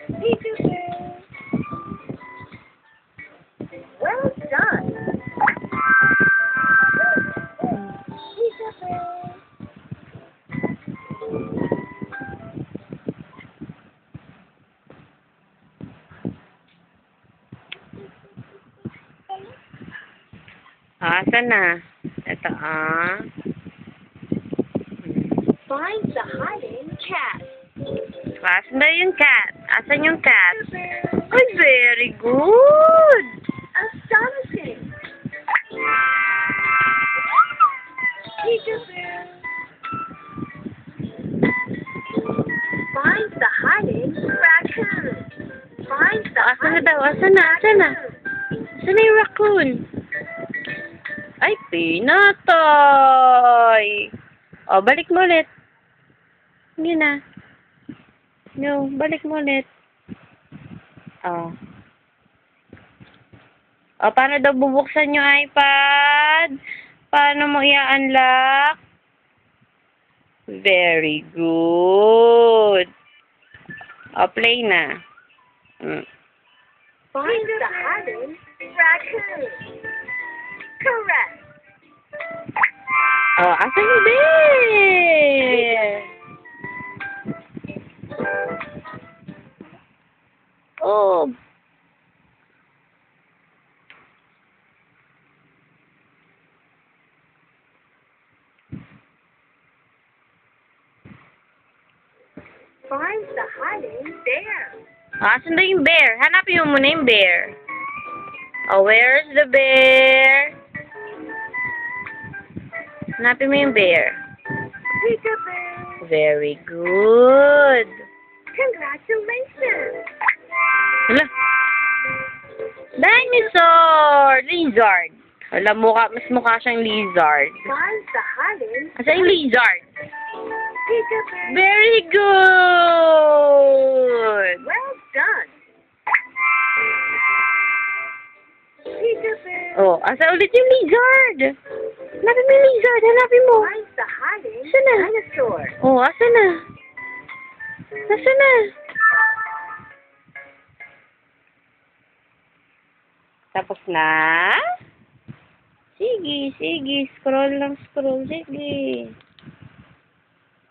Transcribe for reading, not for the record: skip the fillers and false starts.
Peekaboo. Well done. Peekaboo. Asan na? Ito, Find the hiding cat. Asan na yung cat? Asan yung cat? Ay, very good! Astonishing. Peekaboo. Find the hiding raccoon. Find the Asan na hiding daw? Asan na? Asan na? Asan na yung raccoon? Ay, pinatay! O, balik mo ulit. Hindi na. No, balik mo ulit. O. O, paano daw bubuksan yung iPad? Paano mo i-unlock? Very good. O, play na. Find the hiding raccoon. Correct. Oh, asan yung bear? Oh. Find the hiding bear. Asan na yung bear? Hanapin mo muna yung bear. Oh, where's the bear? Hanapin mo yung bear. Peekaboo. Very good. Congratulations. Hala. Dinosaur! Lizard. Hala, mas mukha siyang lizard. Find the hiding. Asan yung lizard? Peekaboo. Very good! Well done. Peekaboo. Oh, asa ulit yung lizard? Hanapin mo yung lizard. Hanapin mo. Find the hiding Asan na? dinosaur. Oh, asa na? Asa na? Tapos na? Sige, sige. Scroll lang, scroll. Sige.